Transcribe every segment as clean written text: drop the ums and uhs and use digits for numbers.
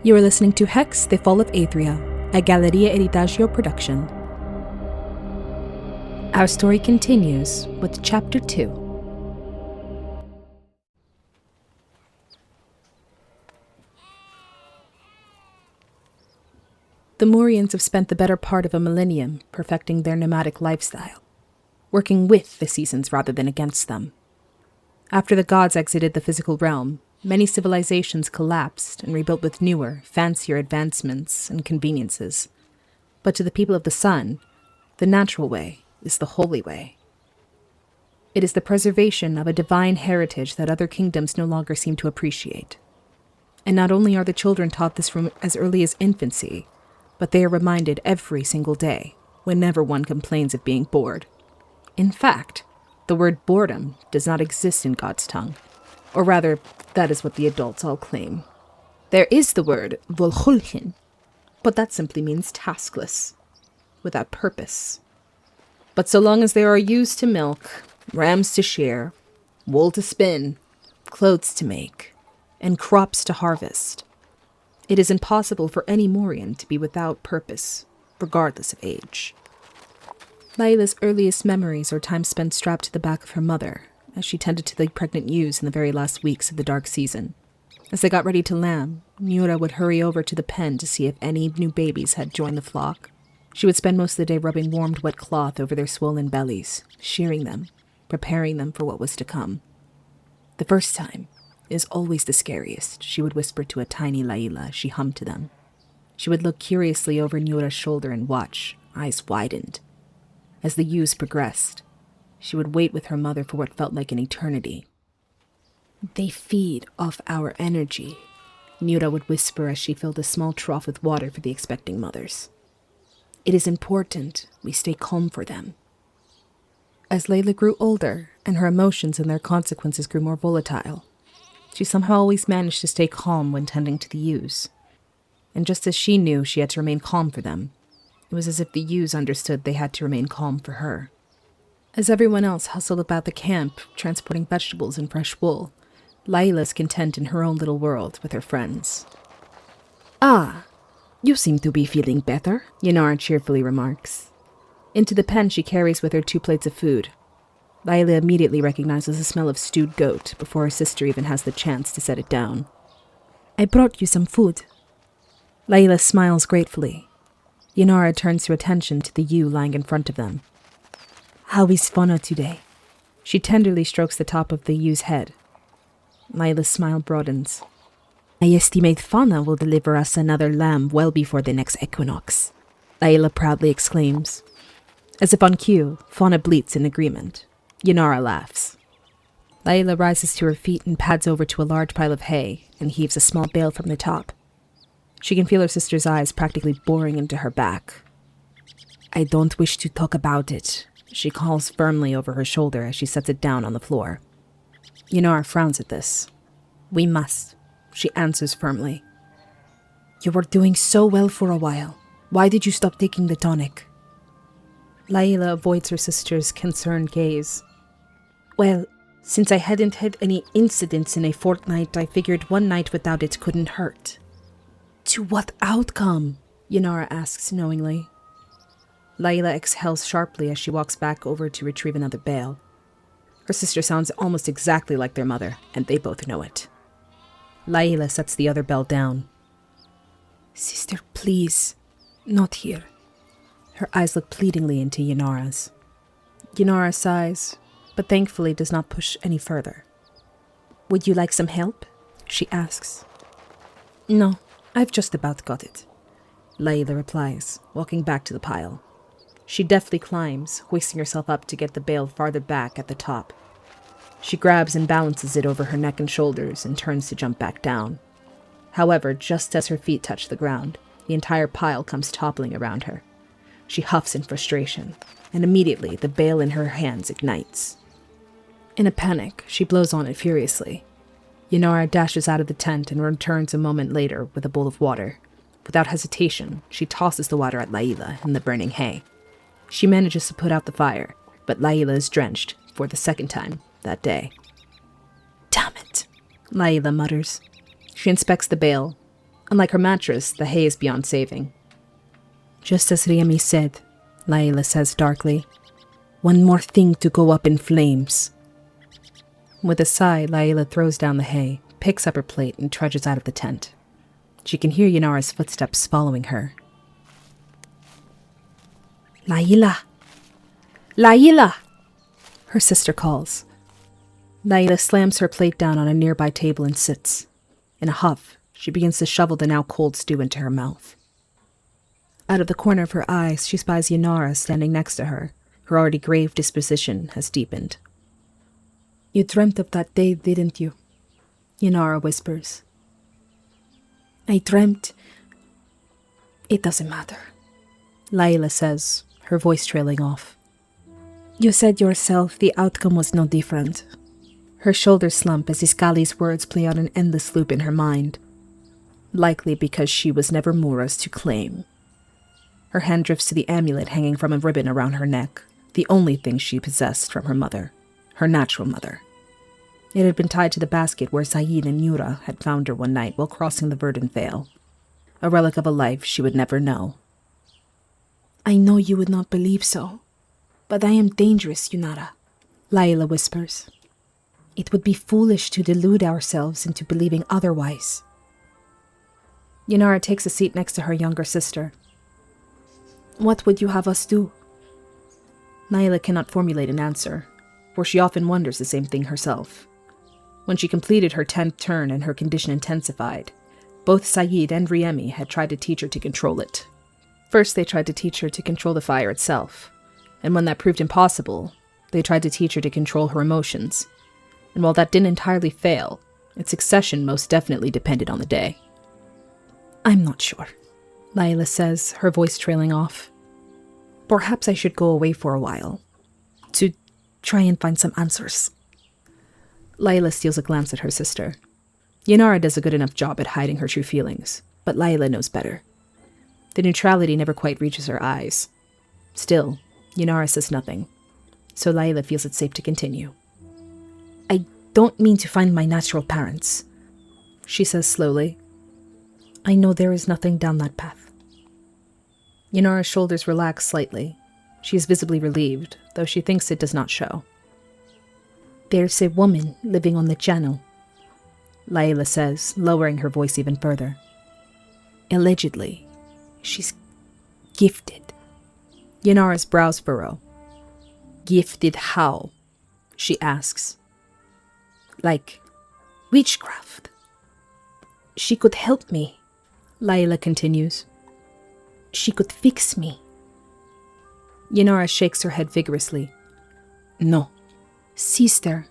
You are listening to Hex, The Fall of Aethria, a Galleria Editagio production. Our story continues with Chapter 2. The Morians have spent the better part of a millennium perfecting their nomadic lifestyle, working with the seasons rather than against them. After the gods exited the physical realm, many civilizations collapsed and rebuilt with newer, fancier advancements and conveniences. But to the people of the sun, the natural way is the holy way. It is the preservation of a divine heritage that other kingdoms no longer seem to appreciate. And not only are the children taught this from as early as infancy, but they are reminded every single day, whenever one complains of being bored. In fact, the word boredom does not exist in God's tongue. Or rather, that is what the adults all claim. There is the word volhulhin, but that simply means taskless, without purpose. But so long as there are ewes to milk, rams to shear, wool to spin, clothes to make, and crops to harvest, it is impossible for any Morian to be without purpose, regardless of age. Laila's earliest memories are time spent strapped to the back of her mother, as she tended to the pregnant ewes in the very last weeks of the dark season. As they got ready to lamb, Nura would hurry over to the pen to see if any new babies had joined the flock. She would spend most of the day rubbing warmed wet cloth over their swollen bellies, shearing them, preparing them for what was to come. The first time is always the scariest, she would whisper to a tiny Laila as she hummed to them. She would look curiously over Nura's shoulder and watch, eyes widened. As the ewes progressed, she would wait with her mother for what felt like an eternity. "They feed off our energy," Nura would whisper as she filled a small trough with water for the expecting mothers. "It is important we stay calm for them." As Laila grew older and her emotions and their consequences grew more volatile, she somehow always managed to stay calm when tending to the ewes. And just as she knew she had to remain calm for them, it was as if the ewes understood they had to remain calm for her. As everyone else hustled about the camp, transporting vegetables and fresh wool, Laila's content in her own little world with her friends. "Ah, you seem to be feeling better," Janaiah cheerfully remarks. Into the pen she carries with her 2 plates of food. Laila immediately recognizes the smell of stewed goat before her sister even has the chance to set it down. "I brought you some food." Laila smiles gratefully. Janaiah turns her attention to the ewe lying in front of them. "How is Fauna today?" She tenderly strokes the top of the ew's head. Laila's smile broadens. "I estimate Fauna will deliver us another lamb well before the next equinox," Laila proudly exclaims. As if on cue, Fauna bleats in agreement. Janaiah laughs. Laila rises to her feet and pads over to a large pile of hay and heaves a small bale from the top. She can feel her sister's eyes practically boring into her back. "I don't wish to talk about it," she calls firmly over her shoulder as she sets it down on the floor. Janaiah frowns at this. "We must," she answers firmly. "You were doing so well for a while. Why did you stop taking the tonic?" Laila avoids her sister's concerned gaze. "Well, since I hadn't had any incidents in a fortnight, I figured one night without it couldn't hurt." "To what outcome?" Janaiah asks knowingly. Laila exhales sharply as she walks back over to retrieve another bale. Her sister sounds almost exactly like their mother, and they both know it. Laila sets the other bell down. "Sister, please, not here." Her eyes look pleadingly into Janaiah's. Janaiah sighs, but thankfully does not push any further. "Would you like some help?" she asks. "No, I've just about got it," Laila replies, walking back to the pile. She deftly climbs, hoisting herself up to get the bale farther back at the top. She grabs and balances it over her neck and shoulders and turns to jump back down. However, just as her feet touch the ground, the entire pile comes toppling around her. She huffs in frustration, and immediately the bale in her hands ignites. In a panic, she blows on it furiously. Janaiah dashes out of the tent and returns a moment later with a bowl of water. Without hesitation, she tosses the water at Laila in the burning hay. She manages to put out the fire, but Laila is drenched, for the second time, that day. "Damn it," Laila mutters. She inspects the bale. Unlike her mattress, the hay is beyond saving. Just as Riemi said, Laila says darkly. One more thing to go up in flames. With a sigh, Laila throws down the hay, picks up her plate, and trudges out of the tent. She can hear Yanara's footsteps following her. Laila! Laila! Her sister calls. Laila slams her plate down on a nearby table and sits. In a huff, she begins to shovel the now cold stew into her mouth. Out of the corner of her eyes, she spies Yanara standing next to her. Her already grave disposition has deepened. You dreamt of that day, didn't you? Yanara whispers. I dreamt. It doesn't matter, Laila says, her voice trailing off. You said yourself the outcome was no different. Her shoulders slump as Iskali's words play out an endless loop in her mind. Likely because she was never Mura's to claim. Her hand drifts to the amulet hanging from a ribbon around her neck, the only thing she possessed from her mother, her natural mother. It had been tied to the basket where Saeed and Yura had found her one night while crossing the Verdant Vale, a relic of a life she would never know. I know you would not believe so, but I am dangerous, Yunara, Laila whispers. It would be foolish to delude ourselves into believing otherwise. Yunara takes a seat next to her younger sister. What would you have us do? Laila cannot formulate an answer, for she often wonders the same thing herself. When she completed her 10th turn and her condition intensified, both Saeed and Riemi had tried to teach her to control it. First, they tried to teach her to control the fire itself, and when that proved impossible, they tried to teach her to control her emotions. And while that didn't entirely fail, its succession most definitely depended on the day. I'm not sure, Laila says, her voice trailing off. Perhaps I should go away for a while, to try and find some answers. Laila steals a glance at her sister. Yanara does a good enough job at hiding her true feelings, but Laila knows better. The neutrality never quite reaches her eyes. Still, Yanara says nothing, so Laila feels it safe to continue. I don't mean to find my natural parents, she says slowly. I know there is nothing down that path. Yanara's shoulders relax slightly. She is visibly relieved, though she thinks it does not show. There's a woman living on the channel, Laila says, lowering her voice even further. Allegedly, she's gifted. Yanara's brows furrow. Gifted how? She asks. Like witchcraft. She could help me, Laila continues. She could fix me. Yanara shakes her head vigorously. No, sister.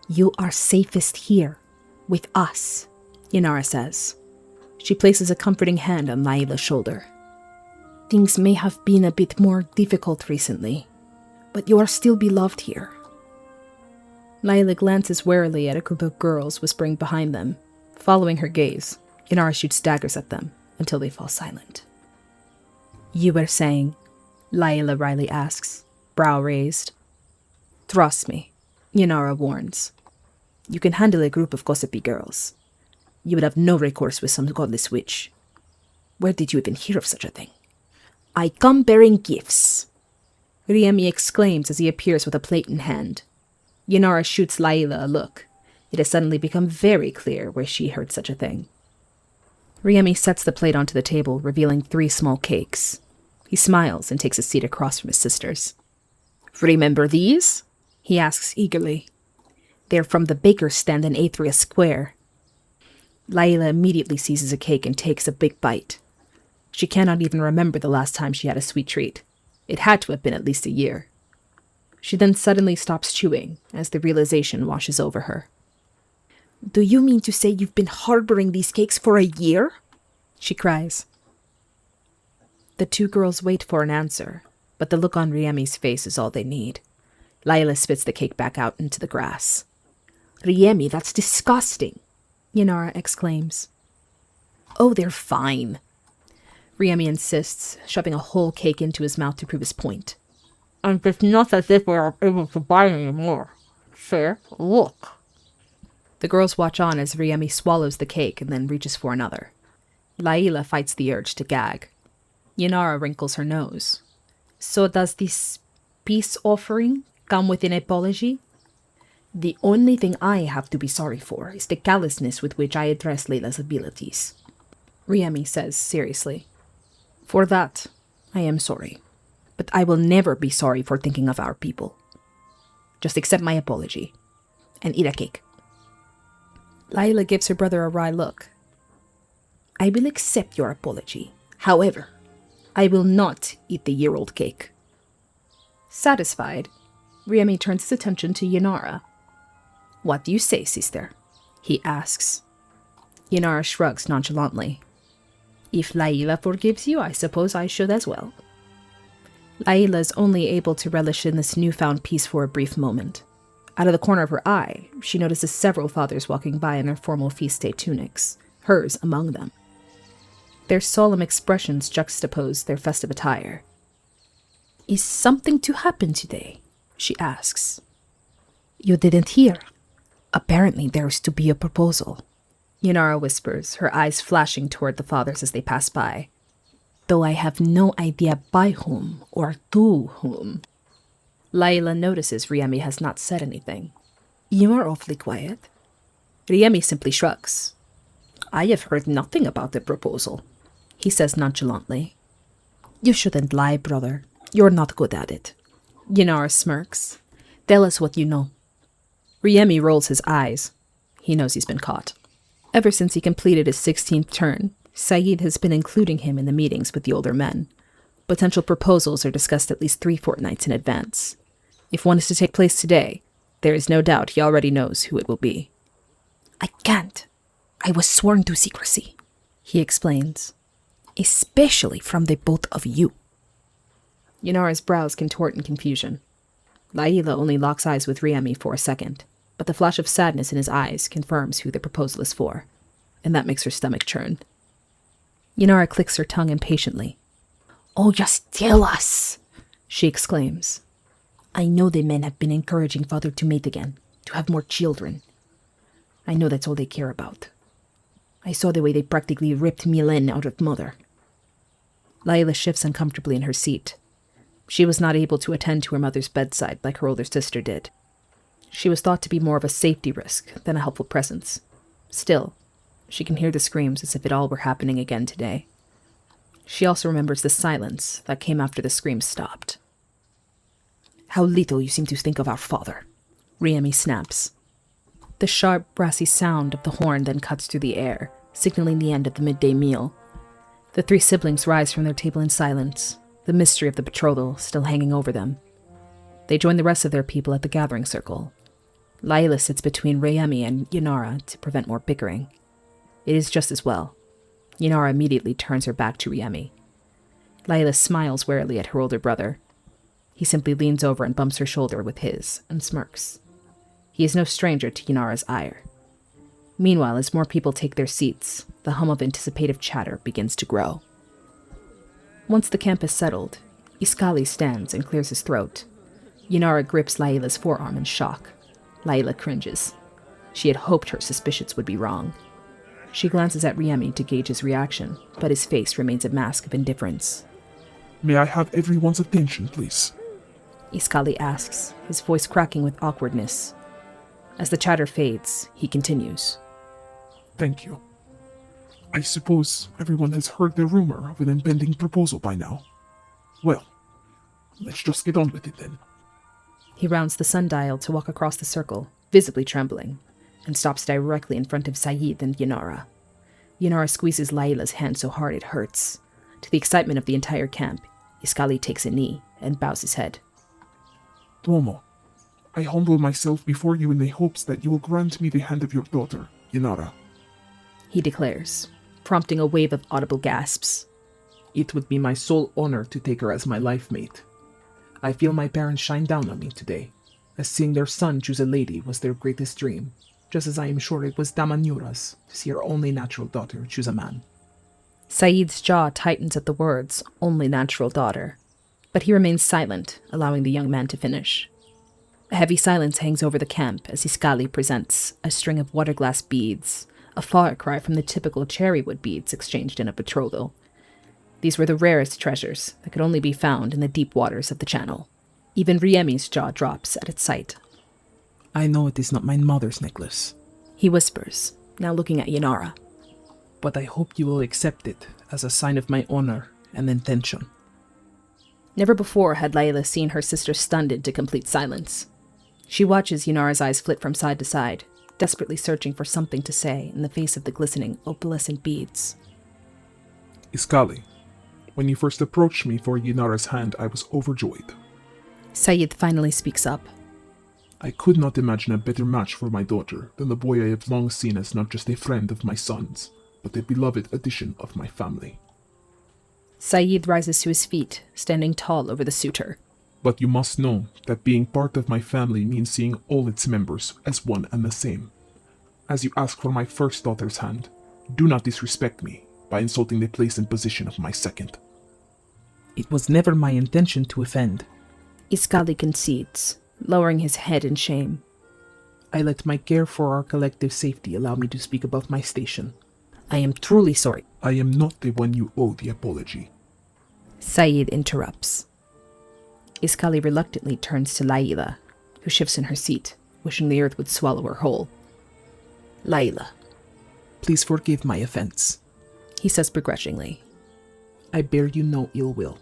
You are safest here, with us, Yanara says. She places a comforting hand on Laila's shoulder. Things may have been a bit more difficult recently, but you are still beloved here. Laila glances warily at a group of girls whispering behind them. Following her gaze, Yanara shoots daggers at them until they fall silent. You were saying, Laila wryly asks, brow raised. Trust me, Yanara warns. You can handle a group of gossipy girls. You would have no recourse with some godless witch. Where did you even hear of such a thing? I come bearing gifts, Riemi exclaims as he appears with a plate in hand. Yanara shoots Laila a look. It has suddenly become very clear where she heard such a thing. Riemi sets the plate onto the table, revealing 3 small cakes. He smiles and takes a seat across from his sisters. Remember these? He asks eagerly. They're from the baker's stand in Aethria Square. Laila immediately seizes a cake and takes a big bite. She cannot even remember the last time she had a sweet treat. It had to have been at least a year. She then suddenly stops chewing as the realization washes over her. Do you mean to say you've been harboring these cakes for a year? She cries. The 2 girls wait for an answer, but the look on Riemi's face is all they need. Laila spits the cake back out into the grass. Riemi, that's disgusting, Yanara exclaims. Oh, they're fine, Riemi insists, shoving a whole cake into his mouth to prove his point. And it's not as if we are able to buy any more. Fair, look. The girls watch on as Riemi swallows the cake and then reaches for another. Laila fights the urge to gag. Yanara wrinkles her nose. So does this peace offering come with an apology? The only thing I have to be sorry for is the callousness with which I address Laila's abilities, Riemi says seriously. For that, I am sorry. But I will never be sorry for thinking of our people. Just accept my apology and eat a cake. Laila gives her brother a wry look. I will accept your apology. However, I will not eat the year-old cake. Satisfied, Riemi turns his attention to Yanara. What do you say, sister? He asks. Yanara shrugs nonchalantly. If Laila forgives you, I suppose I should as well. Laila is only able to relish in this newfound peace for a brief moment. Out of the corner of her eye, she notices several fathers walking by in their formal feast day tunics, hers among them. Their solemn expressions juxtapose their festive attire. Is something to happen today? She asks. You didn't hear. Apparently there's to be a proposal. Yanara whispers, her eyes flashing toward the fathers as they pass by. Though I have no idea by whom or to whom. Laila notices Riemi has not said anything. You are awfully quiet. Riemi simply shrugs. I have heard nothing about the proposal, he says nonchalantly. You shouldn't lie, brother. You're not good at it. Yanara smirks. Tell us what you know. Riemi rolls his eyes. He knows he's been caught. Ever since he completed his 16th turn, Saeed has been including him in the meetings with the older men. Potential proposals are discussed at least 3 fortnights in advance. If one is to take place today, there is no doubt he already knows who it will be. I can't. I was sworn to secrecy, he explains. Especially from the both of you. Yanara's brows contort in confusion. Laila only locks eyes with Riemi for a second, but the flash of sadness in his eyes confirms who the proposal is for, and that makes her stomach churn. Yanara clicks her tongue impatiently. Oh, just tell us, she exclaims. I know the men have been encouraging father to mate again, to have more children. I know that's all they care about. I saw the way they practically ripped Milen out of mother. Laila shifts uncomfortably in her seat. She was not able to attend to her mother's bedside like her older sister did. She was thought to be more of a safety risk than a helpful presence. Still, she can hear the screams as if it all were happening again today. She also remembers the silence that came after the screams stopped. How little you seem to think of our father, Riemi snaps. The sharp, brassy sound of the horn then cuts through the air, signaling the end of the midday meal. The 3 siblings rise from their table in silence, the mystery of the betrothal still hanging over them. They join the rest of their people at the gathering circle. Laila sits between Riemi and Yanara to prevent more bickering. It is just as well. Yanara immediately turns her back to Riemi. Laila smiles warily at her older brother. He simply leans over and bumps her shoulder with his and smirks. He is no stranger to Yanara's ire. Meanwhile, as more people take their seats, the hum of anticipative chatter begins to grow. Once the camp is settled, Iskali stands and clears his throat. Yanara grips Laila's forearm in shock. Laila cringes. She had hoped her suspicions would be wrong. She glances at Riemi to gauge his reaction, but his face remains a mask of indifference. May I have everyone's attention, please? Iskali asks, his voice cracking with awkwardness. As the chatter fades, he continues. Thank you. I suppose everyone has heard the rumor of an impending proposal by now. Well, let's just get on with it then. He rounds the sundial to walk across the circle, visibly trembling, and stops directly in front of Saeed and Yanara. Yanara squeezes Laila's hand so hard it hurts. To the excitement of the entire camp, Iskali takes a knee and bows his head. Duomo, I humble myself before you in the hopes that you will grant me the hand of your daughter, Yanara. He declares, prompting a wave of audible gasps. It would be my sole honor to take her as my life mate. I feel my parents shine down on me today, as seeing their son choose a lady was their greatest dream, just as I am sure it was Damanura's to see her only natural daughter choose a man. Saeed's jaw tightens at the words, only natural daughter, but he remains silent, allowing the young man to finish. A heavy silence hangs over the camp as Iskali presents a string of water glass beads, a far cry from the typical cherrywood beads exchanged in a betrothal. These were the rarest treasures that could only be found in the deep waters of the channel. Even Riemi's jaw drops at its sight. I know it is not my mother's necklace, He whispers, now looking at Yanara. but I hope you will accept it as a sign of my honor and intention. Never before had Laila seen her sister stunned into complete silence. She watches Yanara's eyes flit from side to side, desperately searching for something to say in the face of the glistening, opalescent beads. Iskali, when you first approached me for Yanara's hand, I was overjoyed. Sayid finally speaks up. I could not imagine a better match for my daughter than the boy I have long seen as not just a friend of my son's, but a beloved addition of my family. Sayid rises to his feet, standing tall over the suitor. But you must know that being part of my family means seeing all its members as one and the same. As you ask for my first daughter's hand, do not disrespect me by insulting the place and position of my second. It was never my intention to offend. Iskali concedes, lowering his head in shame. I let my care for our collective safety allow me to speak above my station. I am truly sorry. I am not the one you owe the apology. Sayid interrupts. Iskali reluctantly turns to Laila, who shifts in her seat, wishing the earth would swallow her whole. Laila, Please forgive my offense. he says begrudgingly. I bear you no ill will.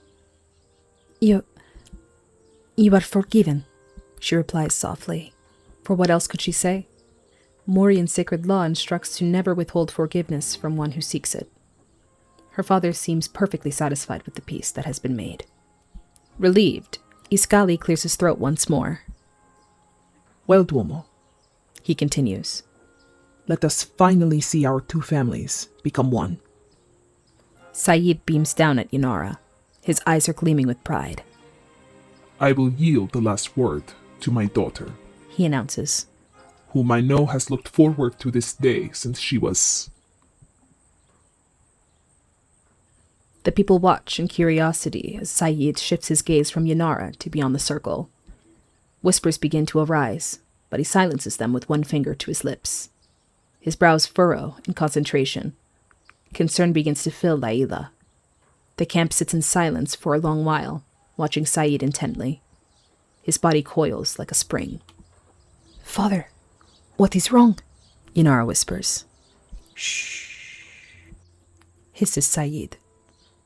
You are forgiven, she replies softly. For what else could she say? Morian sacred law instructs to never withhold forgiveness from one who seeks it. Her father seems perfectly satisfied with the peace that has been made. Relieved, Iskali clears his throat once more. Well, Duomo, He continues. let us finally see our two families become one. Sayid beams down at Yanara. His eyes are gleaming with pride. I will yield the last word to my daughter, He announces. whom I know has looked forward to this day since she was... The people watch in curiosity as Sayid shifts his gaze from Yanara to beyond the circle. Whispers begin to arise, but he silences them with one finger to his lips. His brows furrow in concentration. Concern begins to fill Laila. The camp sits in silence for a long while, watching Sayid intently. His body coils like a spring. Father, what is wrong? Yanara whispers. Shh, hisses Sayid.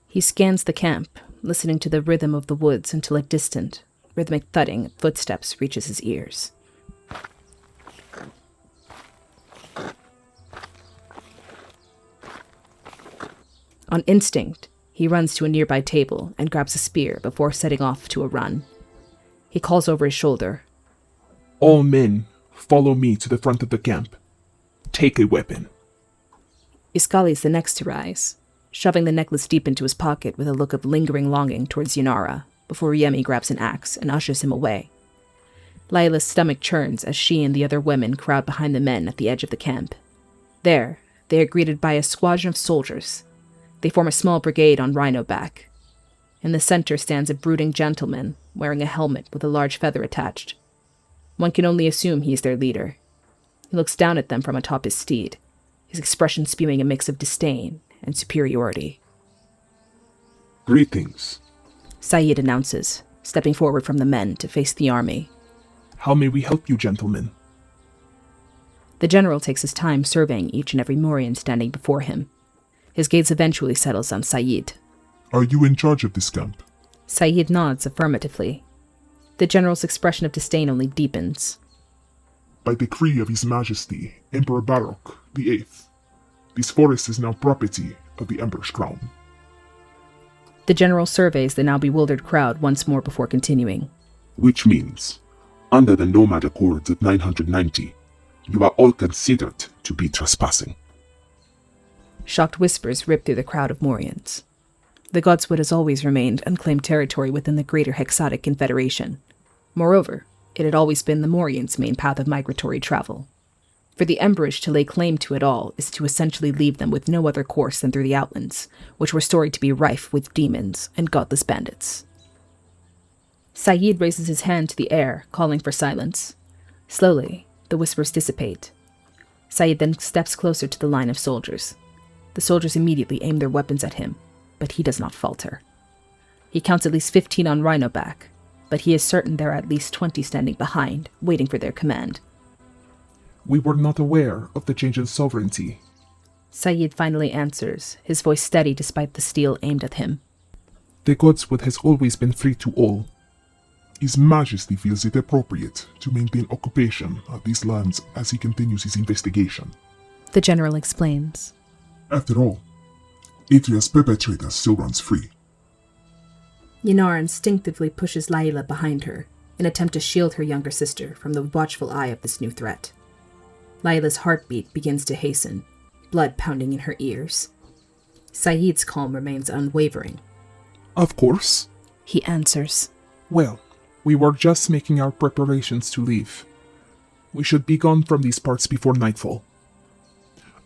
He scans the camp, listening to the rhythm of the woods until a distant, rhythmic thudding of footsteps reaches his ears. On instinct, he runs to a nearby table and grabs a spear before setting off to a run. He calls over his shoulder. All men, follow me to the front of the camp. Take a weapon. Iskali is the next to rise, shoving the necklace deep into his pocket with a look of lingering longing towards Yanara, before Riemi grabs an axe and ushers him away. Laila's stomach churns as she and the other women crowd behind the men at the edge of the camp. There, they are greeted by a squadron of soldiers. They form a small brigade on rhino back. In the center stands a brooding gentleman, wearing a helmet with a large feather attached. One can only assume he is their leader. He looks down at them from atop his steed, his expression spewing a mix of disdain and superiority. Greetings. Sayid announces, stepping forward from the men to face the army. How may we help you, gentlemen? The general takes his time surveying each and every Morian standing before him. His gaze eventually settles on Sayid. Are you in charge of this camp? Sayid nods affirmatively. The general's expression of disdain only deepens. By decree of His Majesty, Emperor Baroque the Eighth, this forest is now property of the Emperor's crown. The general surveys the now bewildered crowd once more before continuing. Which means, under the Nomad Accords of 990, you are all considered to be trespassing. Shocked whispers rip through the crowd of Morians. The Godswood has always remained unclaimed territory within the greater Hexatic Confederation. Moreover, it had always been the Morians' main path of migratory travel. For the Emberish to lay claim to it all is to essentially leave them with no other course than through the Outlands, which were storied to be rife with demons and godless bandits. Sayid raises his hand to the air, calling for silence. Slowly, the whispers dissipate. Saeed then steps closer to the line of soldiers. The soldiers immediately aim their weapons at him, but he does not falter. He counts at least 15 on Rhino back, but he is certain there are at least 20 standing behind, waiting for their command. We were not aware of the change in sovereignty. Saeed finally answers, his voice steady despite the steel aimed at him. The Godswood has always been free to all. His Majesty feels it appropriate to maintain occupation of these lands as he continues his investigation. The general explains. After all, Aethria's perpetrator still runs free. Janaiah instinctively pushes Laila behind her, in attempt to shield her younger sister from the watchful eye of this new threat. Laila's heartbeat begins to hasten, blood pounding in her ears. Saeed's calm remains unwavering. Of course. He answers. Well, we were just making our preparations to leave. We should be gone from these parts before nightfall.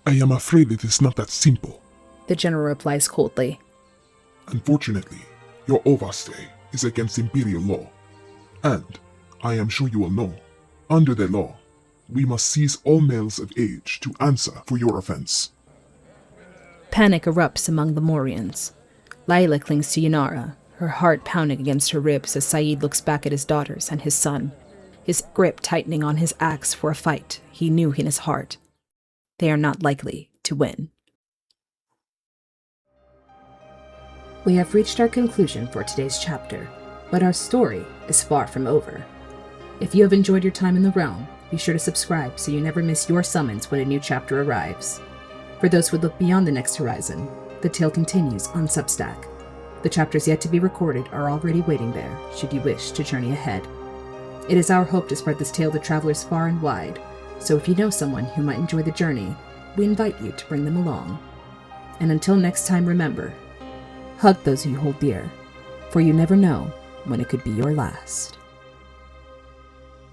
I am afraid it is not that simple. The general replies coldly. Unfortunately, your overstay is against imperial law. And, I am sure you will know, under the law, we must seize all males of age to answer for your offense. Panic erupts among the Morians. Laila clings to Janaiah, her heart pounding against her ribs as Saeed looks back at his daughters and his son, his grip tightening on his axe for a fight he knew in his heart. They are not likely to win. We have reached our conclusion for today's chapter, but our story is far from over. If you have enjoyed your time in the realm, be sure to subscribe so you never miss your summons when a new chapter arrives. For those who look beyond the next horizon, the tale continues on Substack. The chapters yet to be recorded are already waiting there, should you wish to journey ahead. It is our hope to spread this tale to travelers far and wide, so if you know someone who might enjoy the journey, we invite you to bring them along. And until next time, remember, hug those you hold dear, for you never know when it could be your last.